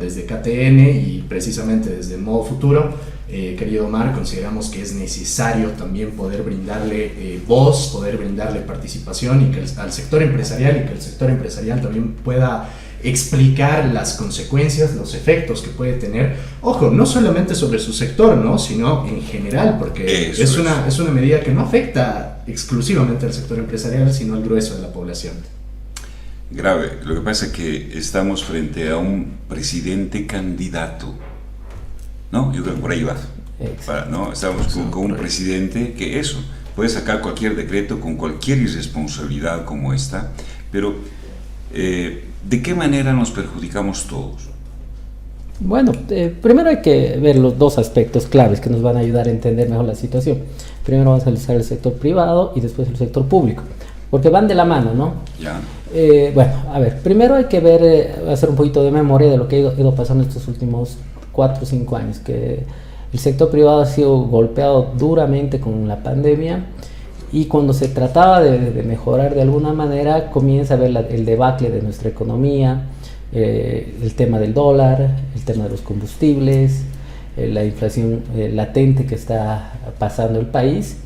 desde KTN y precisamente desde Modo Futuro, querido Omar, consideramos que es necesario también poder brindarle voz, poder brindarle participación y que al sector empresarial, y que el sector empresarial también pueda explicar las consecuencias, los efectos que puede tener, ojo, no solamente sobre su sector, ¿no?, sino en general, porque es una medida que no afecta exclusivamente al sector empresarial, sino al grueso de la población. Grave. Lo que pasa es que estamos frente a un presidente candidato, ¿no? Yo creo que por ahí va. ¿No? Estamos con un presidente que eso, puede sacar cualquier decreto con cualquier irresponsabilidad como esta, pero ¿de qué manera nos perjudicamos todos? Bueno, primero hay que ver los dos aspectos claves que nos van a ayudar a entender mejor la situación. Primero vamos a analizar el sector privado y después el sector público, porque van de la mano, ¿no? Ya. Bueno, a ver, primero hay que ver, hacer un poquito de memoria de lo que ha ido pasando estos últimos 4 o 5 años, que el sector privado ha sido golpeado duramente con la pandemia, y cuando se trataba de mejorar de alguna manera, comienza a ver el debacle de nuestra economía, el tema del dólar, el tema de los combustibles, la inflación latente que está pasando el país,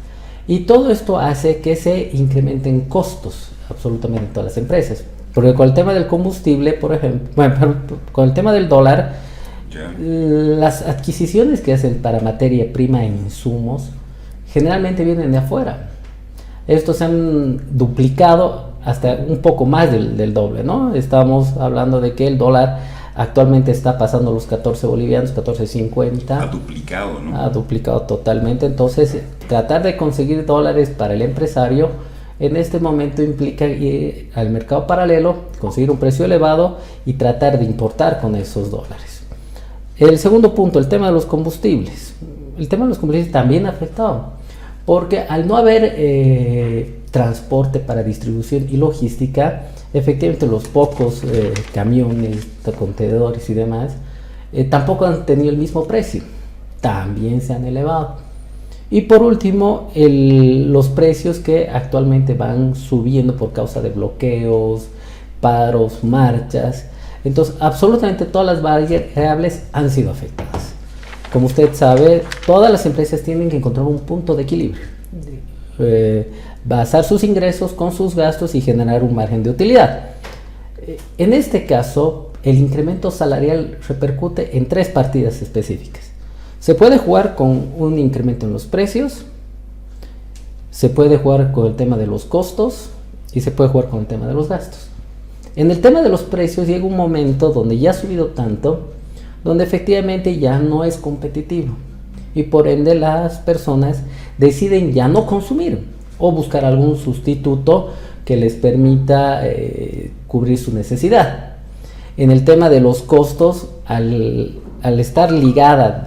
y todo esto hace que se incrementen costos absolutamente en todas las empresas, porque con el tema del combustible, por ejemplo, bueno, con el tema del dólar, las adquisiciones que hacen para materia prima e insumos generalmente vienen de afuera. Estos se han duplicado hasta un poco más del doble, ¿no? Estamos hablando de que el dólar actualmente está pasando los 14 bolivianos, 14.50. Ha duplicado, ¿no? Ha duplicado totalmente. Entonces, tratar de conseguir dólares para el empresario en este momento implica ir al mercado paralelo, conseguir un precio elevado y tratar de importar con esos dólares. El segundo punto, el tema de los combustibles. El tema de los combustibles también ha afectado, porque al no haber transporte para distribución y logística, efectivamente los pocos camiones, contenedores y demás, tampoco han tenido el mismo precio, también se han elevado. Y por último, los precios que actualmente van subiendo por causa de bloqueos, paros, marchas. Entonces, absolutamente todas las variables han sido afectadas. Como usted sabe, todas las empresas tienen que encontrar un punto de equilibrio, basar sus ingresos con sus gastos y generar un margen de utilidad. En este caso, el incremento salarial repercute en 3 partidas específicas. Se puede jugar con un incremento en los precios, se puede jugar con el tema de los costos y se puede jugar con el tema de los gastos. En el tema de los precios llega un momento donde ya ha subido tanto, donde efectivamente ya no es competitivo y por ende las personas deciden ya no consumir o buscar algún sustituto que les permita cubrir su necesidad. En el tema de los costos, al estar ligada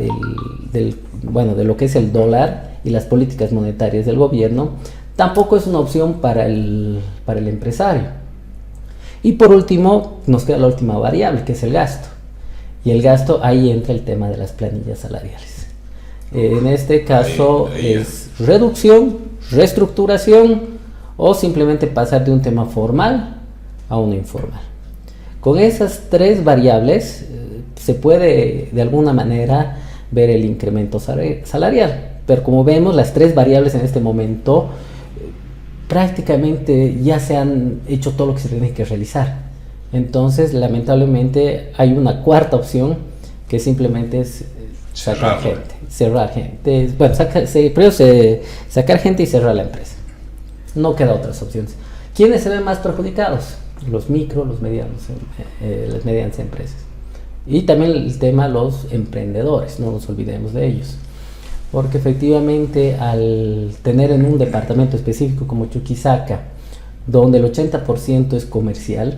de lo que es el dólar y las políticas monetarias del gobierno, tampoco es una opción para el empresario. Y por último, nos queda la última variable, que es el gasto. Y el gasto, ahí entra el tema de las planillas salariales. En este caso es reducción, reestructuración o simplemente pasar de un tema formal a uno informal. Con esas 3 variables se puede de alguna manera ver el incremento salarial. Pero como vemos, las 3 variables en este momento prácticamente ya se han hecho todo lo que se tiene que realizar. Entonces, lamentablemente, hay una 4ª opción que simplemente es sacar gente. Bueno, sacar gente y cerrar la empresa. No queda otras opciones. ¿Quiénes se ven más perjudicados? Los micro, las medianas empresas. Y también el tema de los emprendedores, no nos olvidemos de ellos. Porque efectivamente al tener en un departamento específico como Chuquisaca, donde el 80% es comercial,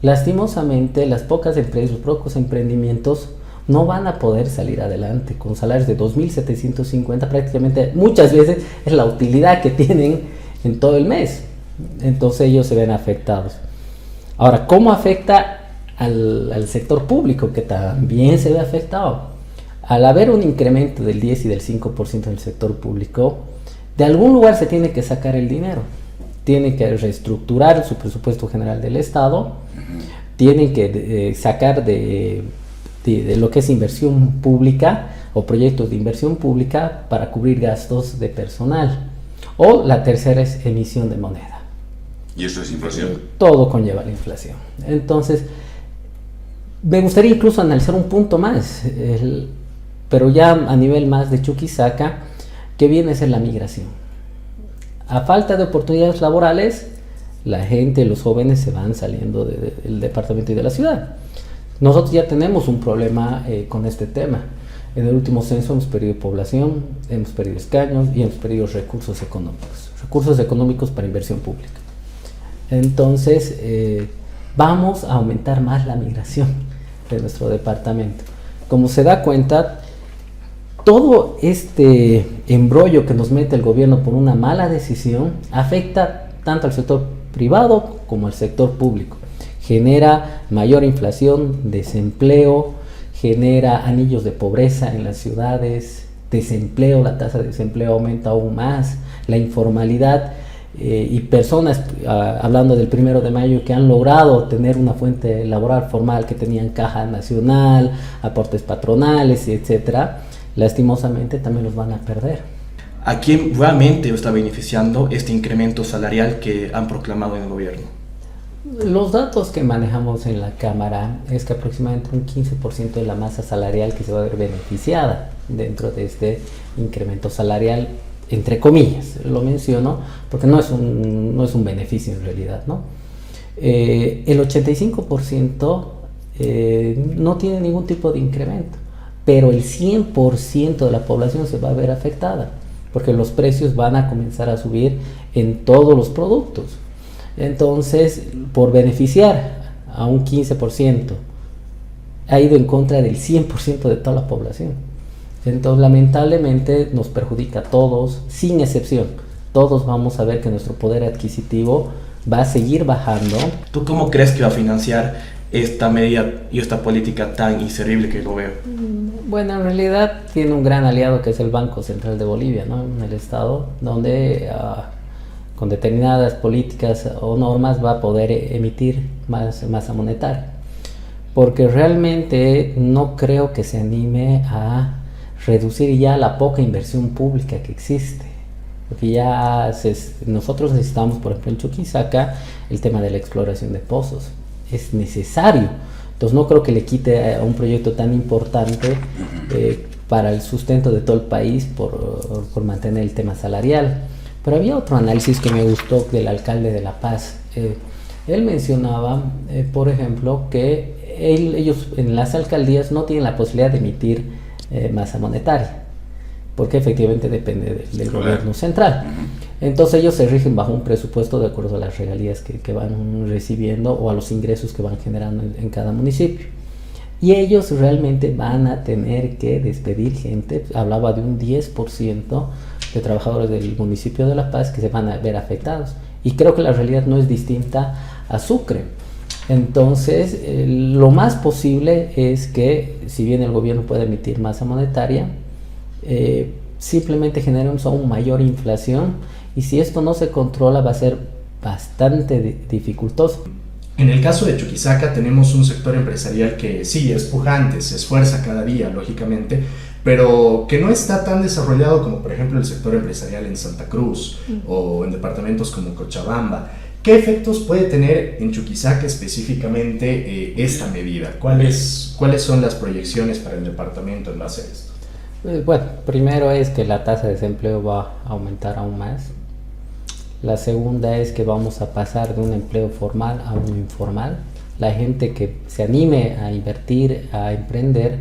lastimosamente las pocas empresas, los pocos emprendimientos no van a poder salir adelante con salarios de 2.750, prácticamente muchas veces es la utilidad que tienen en todo el mes. Entonces ellos se ven afectados. Ahora, ¿cómo afecta al sector público, que también se ve afectado? Al haber un incremento del 10 y del 5% en el sector público, de algún lugar se tiene que sacar el dinero. Tienen que reestructurar su presupuesto general del Estado, tienen que sacar de de lo que es inversión pública o proyectos de inversión pública para cubrir gastos de personal. O la tercera es emisión de moneda. ¿Y eso es inflación? Todo conlleva la inflación. Entonces, me gustaría incluso analizar un punto más, pero ya a nivel más de Chuquisaca, que viene a ser la migración. A falta de oportunidades laborales, la gente, los jóvenes se van saliendo del departamento y de la ciudad. Nosotros ya tenemos un problema con este tema. En el último censo hemos perdido población, hemos perdido escaños y hemos perdido recursos económicos para inversión pública. Entonces, vamos a aumentar más la migración de nuestro departamento. Como se da cuenta, todo este embrollo que nos mete el gobierno por una mala decisión afecta tanto al sector privado como al sector público. Genera mayor inflación, desempleo, genera anillos de pobreza en las ciudades, desempleo, la tasa de desempleo aumenta aún más, la informalidad. Y personas, hablando del 1 de mayo, que han logrado tener una fuente laboral formal, que tenían caja nacional, aportes patronales, etcétera, lastimosamente también los van a perder. ¿A quién realmente está beneficiando este incremento salarial que han proclamado en el gobierno? Los datos que manejamos en la Cámara es que aproximadamente un 15% de la masa salarial que se va a ver beneficiada dentro de este incremento salarial, entre comillas, lo menciono porque no es un beneficio en realidad, ¿no? El 85% no tiene ningún tipo de incremento, pero el 100% de la población se va a ver afectada porque los precios van a comenzar a subir en todos los productos. Entonces, por beneficiar a un 15%, ha ido en contra del 100% de toda la población. Entonces, lamentablemente nos perjudica a todos, sin excepción. Todos vamos a ver que nuestro poder adquisitivo va a seguir bajando. ¿Tú cómo crees que va a financiar esta medida y esta política tan inservible que lo veo? Bueno, en realidad tiene un gran aliado que es el Banco Central de Bolivia, ¿no? En el Estado, donde con determinadas políticas o normas va a poder emitir más masa monetaria. Porque realmente no creo que se anime a reducir ya la poca inversión pública que existe, porque ya nosotros necesitamos, por ejemplo en Chuquisaca, el tema de la exploración de pozos, es necesario. Entonces no creo que le quite a un proyecto tan importante para el sustento de todo el país por mantener el tema salarial. Pero había otro análisis que me gustó del alcalde de La Paz. Él mencionaba, por ejemplo, que ellos en las alcaldías no tienen la posibilidad de emitir masa monetaria, porque efectivamente depende del gobierno central. Entonces ellos se rigen bajo un presupuesto de acuerdo a las regalías que van recibiendo o a los ingresos que van generando en cada municipio. Y ellos realmente van a tener que despedir gente. Hablaba de un 10% de trabajadores del municipio de La Paz que se van a ver afectados. Y creo que la realidad no es distinta a Sucre. Entonces, lo más posible es que, si bien el gobierno puede emitir masa monetaria, simplemente generemos aún mayor inflación, y si esto no se controla va a ser bastante dificultoso. En el caso de Chuquisaca tenemos un sector empresarial que sí, es pujante, se esfuerza cada día, lógicamente, pero que no está tan desarrollado como por ejemplo el sector empresarial en Santa Cruz o en departamentos como Cochabamba. ¿Qué efectos puede tener en Chuquisaca específicamente esta medida? ¿Cuáles son las proyecciones para el departamento en base a esto? Bueno, primero es que la tasa de desempleo va a aumentar aún más. La segunda es que vamos a pasar de un empleo formal a uno informal. La gente que se anime a invertir, a emprender,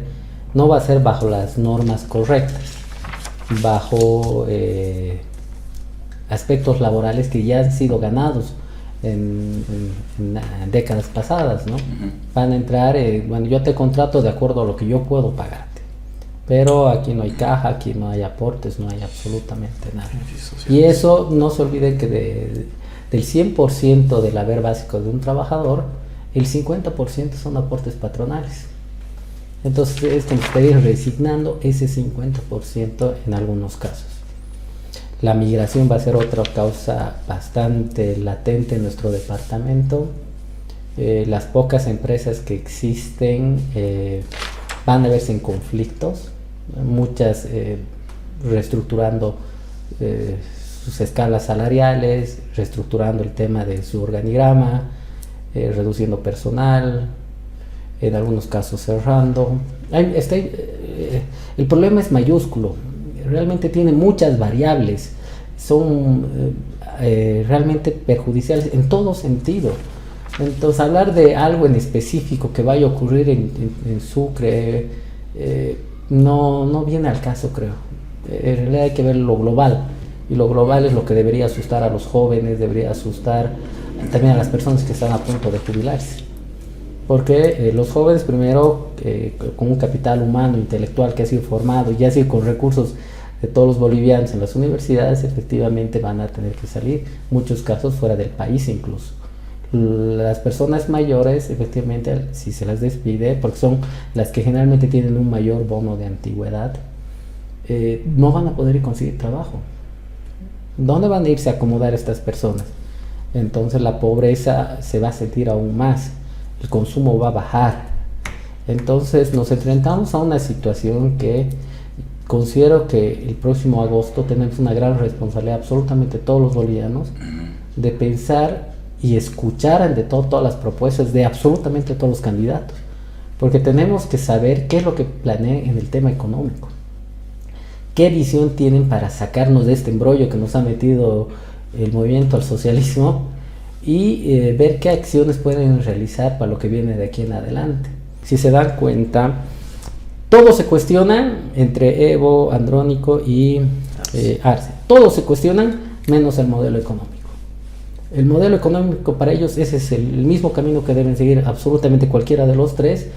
no va a ser bajo las normas correctas, bajo aspectos laborales que ya han sido ganados en décadas pasadas, ¿no? Van a entrar, bueno, yo te contrato de acuerdo a lo que yo puedo pagarte, pero aquí no hay caja, aquí no hay aportes, no hay absolutamente nada. Y eso, no se olvide que del 100% del haber básico de un trabajador, el 50% son aportes patronales. Entonces es como estaría resignando ese 50% en algunos casos. La migración va a ser otra causa bastante latente en nuestro departamento. Las pocas empresas que existen van a verse en conflictos, muchas reestructurando sus escalas salariales, reestructurando el tema de su organigrama, reduciendo personal, en algunos casos cerrando. El problema es mayúsculo, realmente tiene muchas variables, son realmente perjudiciales en todo sentido. Entonces, hablar de algo en específico que vaya a ocurrir en Sucre no viene al caso, creo. En realidad hay que ver lo global, y lo global es lo que debería asustar a los jóvenes, debería asustar también a las personas que están a punto de jubilarse. Porque los jóvenes, primero, con un capital humano, intelectual que ha sido formado, y ya sido con recursos de todos los bolivianos en las universidades, efectivamente van a tener que salir, muchos casos fuera del país incluso. Las personas mayores, efectivamente, si se las despide, porque son las que generalmente tienen un mayor bono de antigüedad, no van a poder conseguir trabajo. ¿Dónde van a irse a acomodar estas personas? Entonces la pobreza se va a sentir aún más, el consumo va a bajar. Entonces nos enfrentamos a una situación que considero que el próximo agosto tenemos una gran responsabilidad, absolutamente todos los bolivianos, de pensar y escuchar ante todo todas las propuestas de absolutamente todos los candidatos, porque tenemos que saber qué es lo que planean en el tema económico, qué visión tienen para sacarnos de este embrollo que nos ha metido el movimiento al socialismo, y ver qué acciones pueden realizar para lo que viene de aquí en adelante. Si se dan cuenta, todo se cuestiona entre Evo, Andrónico y Arce. Todos se cuestionan menos el modelo económico. El modelo económico para ellos ese es el mismo camino que deben seguir absolutamente cualquiera de los tres,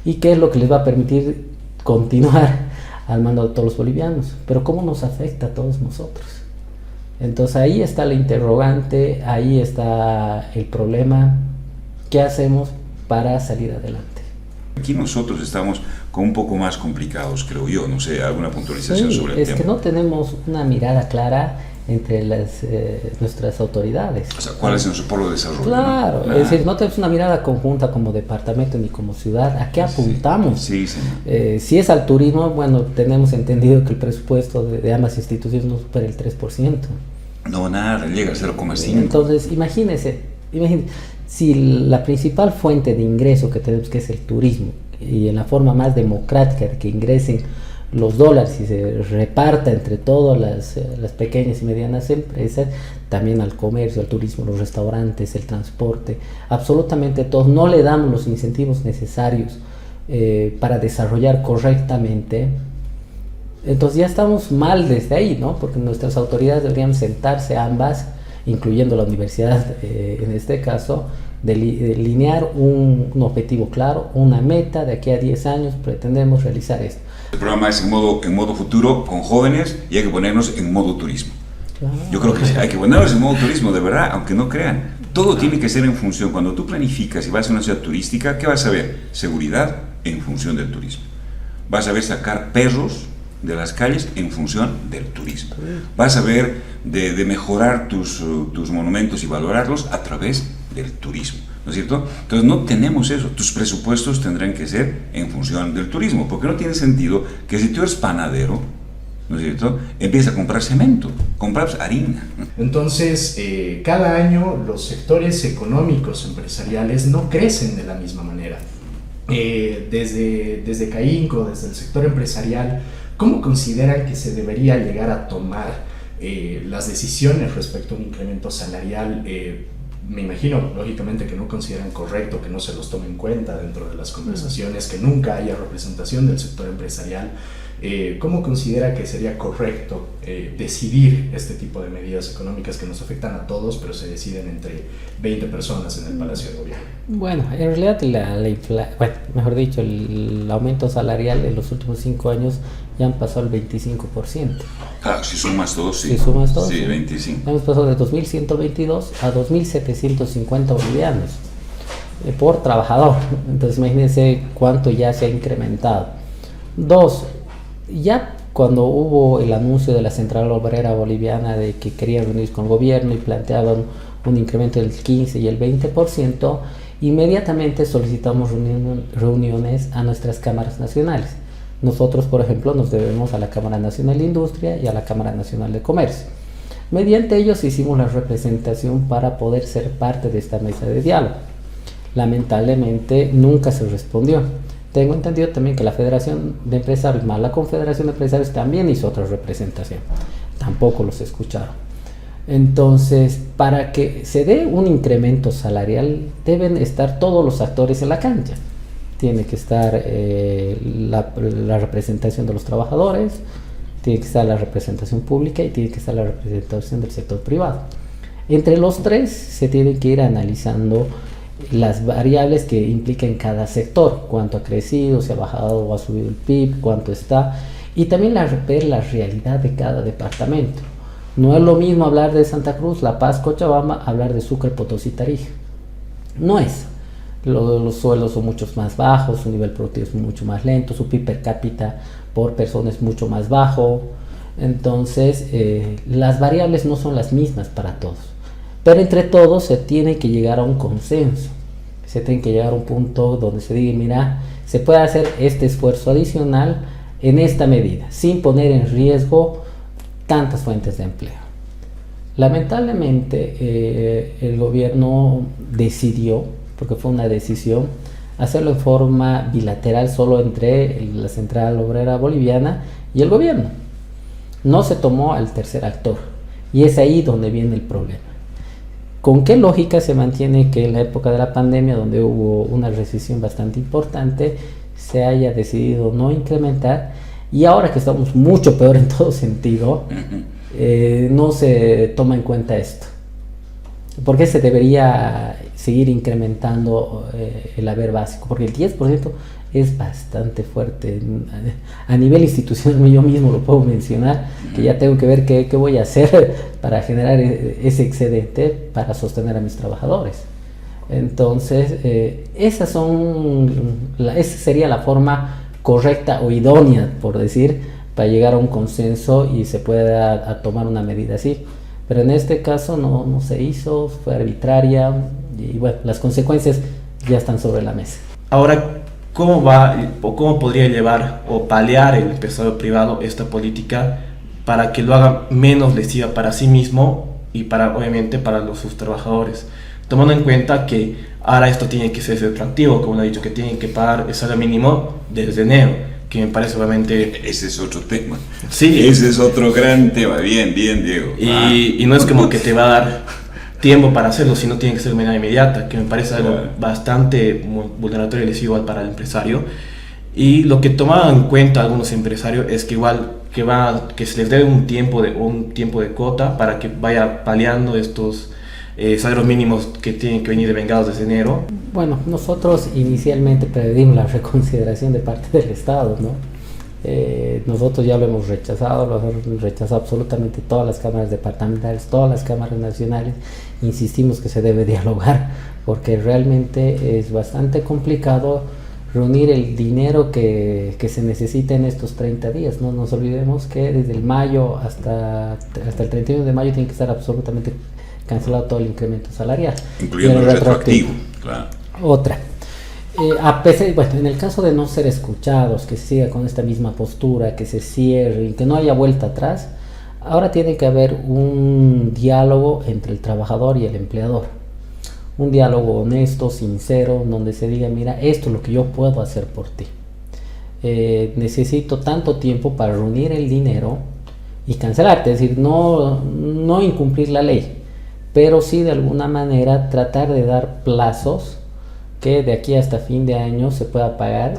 y que es lo que les va a permitir continuar al mando de todos los bolivianos. Pero ¿cómo nos afecta a todos nosotros? Entonces ahí está la interrogante, ahí está el problema. ¿Qué hacemos para salir adelante? Aquí nosotros estamos con un poco más complicados, creo yo, no sé, alguna puntualización sobre el tema. Es que no tenemos una mirada clara entre nuestras autoridades. O sea, ¿cuál es nuestro polo de desarrollo? Claro, ¿no? Es decir, no tenemos una mirada conjunta como departamento ni como ciudad. ¿A qué apuntamos? Sí, señor. Si es al turismo, bueno, tenemos entendido que el presupuesto de ambas instituciones no supera el 3%. No, nada, llega al 0,5%. Entonces, imagínense, si la principal fuente de ingreso que tenemos, que es el turismo, y en la forma más democrática de que ingresen los dólares y se reparta entre todas las pequeñas y medianas empresas, también al comercio, al turismo, los restaurantes, el transporte, absolutamente todos, no le damos los incentivos necesarios para desarrollar correctamente. Entonces ya estamos mal desde ahí, ¿no? Porque nuestras autoridades deberían sentarse ambas, incluyendo la universidad en este caso, delinear un objetivo claro, una meta. De aquí a 10 años pretendemos realizar esto. El programa es en modo futuro con jóvenes, y hay que ponernos en modo turismo. Claro. Yo creo que sí, hay que ponernos en modo turismo, de verdad, aunque no crean. Todo tiene que ser en función. Cuando tú planificas y vas a una ciudad turística, ¿qué vas a ver? Seguridad en función del turismo. Vas a ver sacar perros de las calles en función del turismo. Vas a ver de mejorar tus monumentos y valorarlos a través del turismo, ¿no es cierto? Entonces no tenemos eso. Tus presupuestos tendrán que ser en función del turismo, porque no tiene sentido que si tú eres panadero, ¿no es cierto?, empieza a comprar cemento, compras harina. Entonces, cada año los sectores económicos empresariales no crecen de la misma manera. Desde CAINCO, desde el sector empresarial, ¿cómo consideran que se debería llegar a tomar las decisiones respecto a un incremento salarial? Me imagino, lógicamente, que no consideran correcto que no se los tome en cuenta dentro de las conversaciones, que nunca haya representación del sector empresarial. ¿Cómo considera que sería correcto decidir este tipo de medidas económicas que nos afectan a todos, pero se deciden entre 20 personas en el Palacio de Gobierno? Bueno, en realidad mejor dicho, el aumento salarial en los últimos 5 años ya han pasado el 25%. Claro, si sumas todos, sí. Si sumas todos, sí, 25. Hemos pasado de 2.122 a 2.750 bolivianos por trabajador. Entonces imagínense cuánto ya se ha incrementado. 2. Ya cuando hubo el anuncio de la Central Obrera Boliviana de que querían reunirse con el gobierno y planteaban un incremento del 15 y el 20%, inmediatamente solicitamos reuniones a nuestras cámaras nacionales. Nosotros, por ejemplo, nos debemos a la Cámara Nacional de Industria y a la Cámara Nacional de Comercio. Mediante ellos hicimos la representación para poder ser parte de esta mesa de diálogo. Lamentablemente nunca se respondió. Tengo entendido también que la Federación de Empresarios más la Confederación de Empresarios también hizo otra representación. Tampoco los escucharon. Entonces, para que se dé un incremento salarial, deben estar todos los actores en la cancha. Tiene que estar la representación de los trabajadores, tiene que estar la representación pública y tiene que estar la representación del sector privado. Entre los tres se tienen que ir analizando las variables que implican cada sector, cuánto ha crecido, si ha bajado o ha subido el PIB, cuánto está, y también ver la realidad de cada departamento. No es lo mismo hablar de Santa Cruz, La Paz, Cochabamba, hablar de Sucre, Potosí, Tarija. No es. Los sueldos son mucho más bajos, su nivel productivo es mucho más lento, su PIB per cápita por persona es mucho más bajo. Entonces, las variables no son las mismas para todos. Pero entre todos se tiene que llegar a un consenso. Se tiene que llegar a un punto donde se diga, mira, se puede hacer este esfuerzo adicional en esta medida, sin poner en riesgo tantas fuentes de empleo. Lamentablemente, el gobierno decidió, porque fue una decisión, hacerlo en forma bilateral solo entre la Central Obrera Boliviana y el gobierno. No se tomó al tercer actor, y es ahí donde viene el problema. ¿Con qué lógica se mantiene que en la época de la pandemia, donde hubo una recesión bastante importante, se haya decidido no incrementar, y ahora que estamos mucho peor en todo sentido, no se toma en cuenta esto? ¿Por qué se debería seguir incrementando el haber básico? Porque el 10% es bastante fuerte. A nivel institucional, yo mismo lo puedo mencionar, que ya tengo que ver qué voy a hacer para generar ese excedente para sostener a mis trabajadores. Entonces, esa sería la forma correcta o idónea, por decir, para llegar a un consenso y se pueda tomar una medida así. Pero en este caso no se hizo, fue arbitraria y bueno, las consecuencias ya están sobre la mesa. Ahora, ¿cómo podría llevar o paliar el empresario privado esta política para que lo haga menos lesiva para sí mismo y obviamente para sus trabajadores? Tomando en cuenta que ahora esto tiene que ser retroactivo, como lo he dicho, que tienen que pagar el salario mínimo desde enero, que me parece obviamente... Ese es otro tema. Sí. Ese es otro gran tema. Bien, Diego. Y no es como que te va a dar tiempo para hacerlo, sino tiene que ser de manera inmediata, que me parece algo bastante vulneratorio y lesivo para el empresario. Y lo que tomaban en cuenta algunos empresarios es que igual que se les dé un tiempo de cuota para que vaya paliando estos salarios mínimos que tienen que venir devengados desde enero. Bueno, nosotros inicialmente pedimos la reconsideración de parte del Estado, ¿no? Nosotros ya lo hemos rechazado absolutamente todas las cámaras departamentales, todas las cámaras nacionales. Insistimos que se debe dialogar porque realmente es bastante complicado reunir el dinero que se necesita en estos 30 días. No nos olvidemos que desde el mayo hasta el 31 de mayo tiene que estar absolutamente cancelado todo el incremento salarial. Incluyendo el retroactivo. Claro. Otra. En el caso de no ser escuchados, que se siga con esta misma postura, que se cierre y que no haya vuelta atrás, ahora tiene que haber un diálogo entre el trabajador y el empleador. Un diálogo honesto, sincero, donde se diga, mira, esto es lo que yo puedo hacer por ti. Necesito tanto tiempo para reunir el dinero y cancelarte, es decir, no incumplir la ley, pero sí de alguna manera tratar de dar plazos que de aquí hasta fin de año se pueda pagar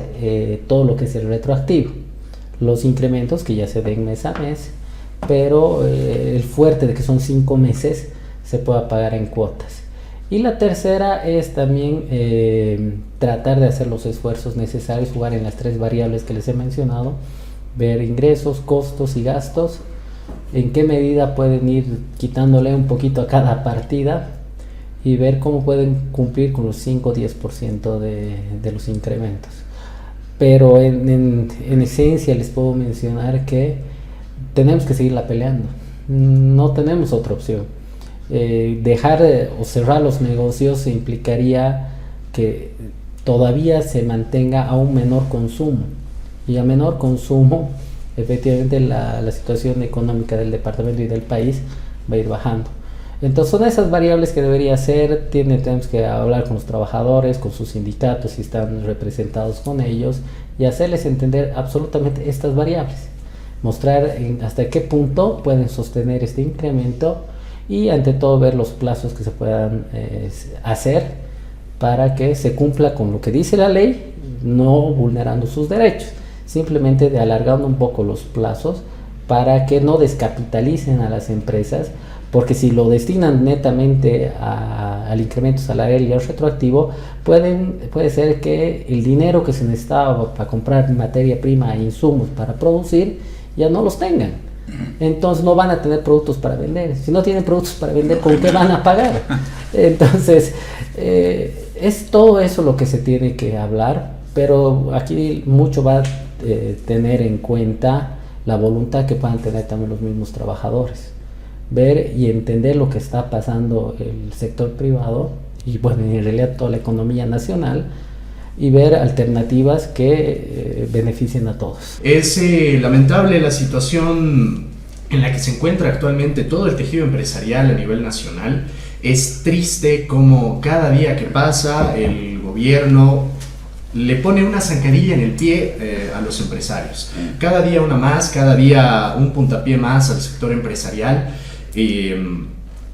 todo lo que es el retroactivo, los incrementos que ya se den mes a mes, pero el fuerte de que son 5 meses se pueda pagar en cuotas. Y la tercera es también tratar de hacer los esfuerzos necesarios, jugar en las 3 variables que les he mencionado, ver ingresos, costos y gastos, en qué medida pueden ir quitándole un poquito a cada partida y ver cómo pueden cumplir con los 5 o 10% de los incrementos. Pero en esencia les puedo mencionar que tenemos que seguirla peleando, no tenemos otra opción. Dejar o cerrar los negocios implicaría que todavía se mantenga a un menor consumo, y a menor consumo efectivamente la situación económica del departamento y del país va a ir bajando. Entonces son esas variables que debería ser. Tenemos que hablar con los trabajadores, con sus sindicatos si están representados con ellos, y hacerles entender absolutamente estas variables, mostrar hasta qué punto pueden sostener este incremento, y ante todo ver los plazos que se puedan hacer para que se cumpla con lo que dice la ley, no vulnerando sus derechos, simplemente de alargando un poco los plazos para que no descapitalicen a las empresas, porque si lo destinan netamente al incremento salarial y al retroactivo, puede ser que el dinero que se necesitaba para comprar materia prima e insumos para producir ya no los tengan. Entonces no van a tener productos para vender. Si no tienen productos para vender, ¿con qué van a pagar? Entonces es todo eso lo que se tiene que hablar, pero aquí mucho va a tener en cuenta la voluntad que puedan tener también los mismos trabajadores, ver y entender lo que está pasando el sector privado y bueno, en realidad toda la economía nacional, y ver alternativas que beneficien a todos. Es lamentable la situación en la que se encuentra actualmente todo el tejido empresarial a nivel nacional. Es triste como cada día que pasa el gobierno le pone una zancadilla en el pie a los empresarios. Cada día una más, cada día un puntapié más al sector empresarial.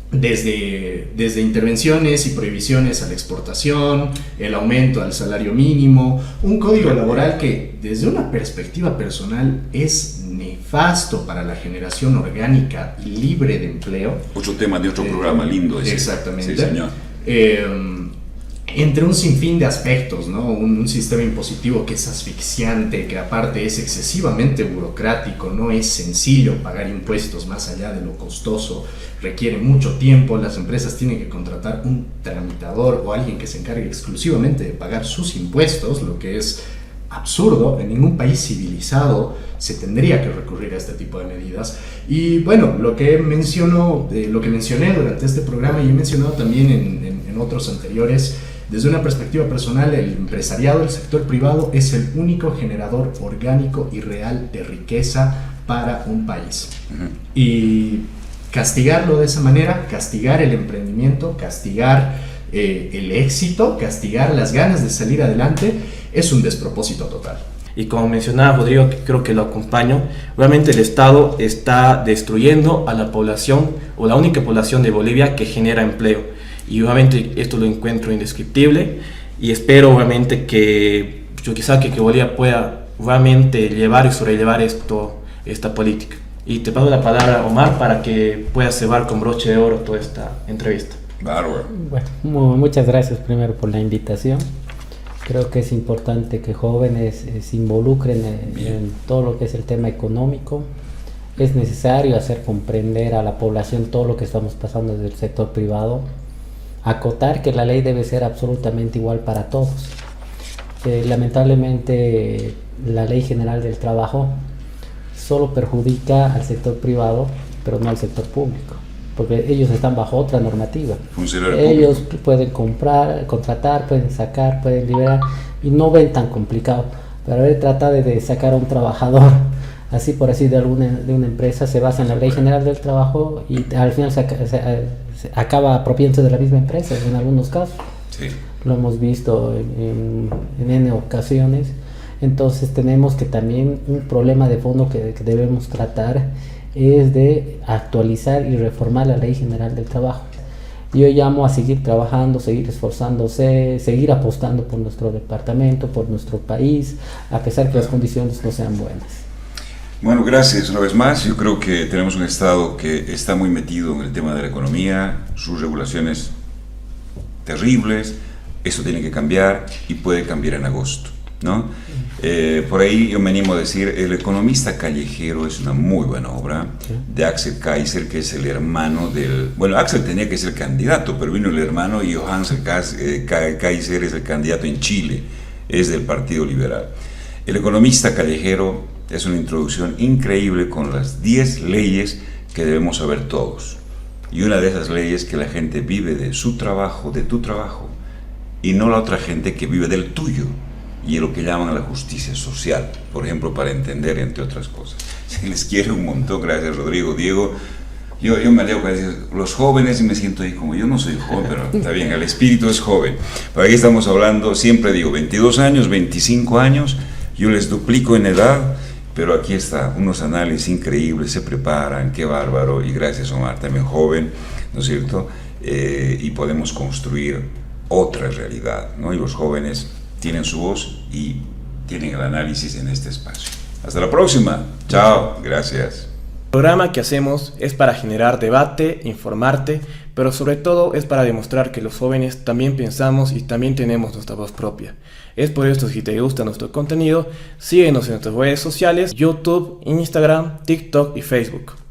Desde intervenciones y prohibiciones a la exportación, el aumento al salario mínimo, un código laboral que desde una perspectiva personal es nefasto para la generación orgánica y libre de empleo. Otro tema de otro programa lindo ese. Exactamente. Sí, señor. Entre un sinfín de aspectos, ¿no? Un sistema impositivo que es asfixiante, que aparte es excesivamente burocrático, no es sencillo pagar impuestos más allá de lo costoso, requiere mucho tiempo, las empresas tienen que contratar un tramitador o alguien que se encargue exclusivamente de pagar sus impuestos, lo que es absurdo. En ningún país civilizado se tendría que recurrir a este tipo de medidas. Y bueno, lo que mencioné durante este programa y he mencionado también en otros anteriores, desde una perspectiva personal, el empresariado, el sector privado, es el único generador orgánico y real de riqueza para un país. Y castigarlo de esa manera, castigar el emprendimiento, castigar el éxito, castigar las ganas de salir adelante, es un despropósito total. Y como mencionaba Rodrigo, que creo que lo acompaño, obviamente el Estado está destruyendo a la población, o la única población de Bolivia que genera empleo. Y obviamente esto lo encuentro indescriptible, y espero obviamente que Bolivia pueda obviamente llevar y sobrellevar esta política. Y te paso la palabra, Omar, para que puedas cebar con broche de oro toda esta entrevista. Bárbaro. Bueno, muchas gracias primero por la invitación. Creo que es importante que jóvenes se involucren en todo lo que es el tema económico. Es necesario hacer comprender a la población todo lo que estamos pasando desde el sector privado. Acotar que la ley debe ser absolutamente igual para todos. Lamentablemente la Ley General del Trabajo solo perjudica al sector privado, pero no al sector público, porque ellos están bajo otra normativa. Ellos pueden contratar, pueden sacar, pueden liberar, y no ven tan complicado. Pero haber tratado de sacar a un trabajador así por así de una empresa se basa en la Ley General del Trabajo, y al final se acaba apropiándose de la misma empresa en algunos casos. Sí. Lo hemos visto en N ocasiones. Entonces tenemos que también un problema de fondo que debemos tratar es de actualizar y reformar la Ley General del Trabajo. Yo llamo a seguir trabajando, seguir esforzándose, seguir apostando por nuestro departamento, por nuestro país, a pesar que las condiciones no sean buenas. Bueno, gracias una vez más. Yo creo que tenemos un Estado que está muy metido en el tema de la economía, sus regulaciones terribles. Eso tiene que cambiar y puede cambiar en agosto, ¿no? Por ahí yo me animo a decir, El economista callejero es una muy buena obra de Axel Kaiser, que es el hermano del... Bueno, Axel tenía que ser candidato, pero vino el hermano, y Johannes Kaiser es el candidato en Chile, es del Partido Liberal. El economista callejero es una introducción increíble con las 10 leyes que debemos saber todos. Y una de esas leyes, que la gente vive de su trabajo, de tu trabajo, y no la otra gente que vive del tuyo y lo que llaman la justicia social, por ejemplo, para entender, entre otras cosas. Se les quiere un montón, gracias Rodrigo, Diego. Yo me leo para decir los jóvenes y me siento ahí como yo no soy joven, pero está bien, el espíritu es joven. Pero aquí estamos hablando, siempre digo, 22 años, 25 años, yo les duplico en edad, pero aquí está, unos análisis increíbles, se preparan, qué bárbaro, y gracias Omar, también joven, ¿no es cierto? Y podemos construir otra realidad, ¿no? Y los jóvenes tienen su voz y tienen el análisis en este espacio. Hasta la próxima, chao, gracias. El programa que hacemos es para generar debate, informarte, pero sobre todo es para demostrar que los jóvenes también pensamos y también tenemos nuestra voz propia. Es por esto, si te gusta nuestro contenido, síguenos en nuestras redes sociales, YouTube, Instagram, TikTok y Facebook.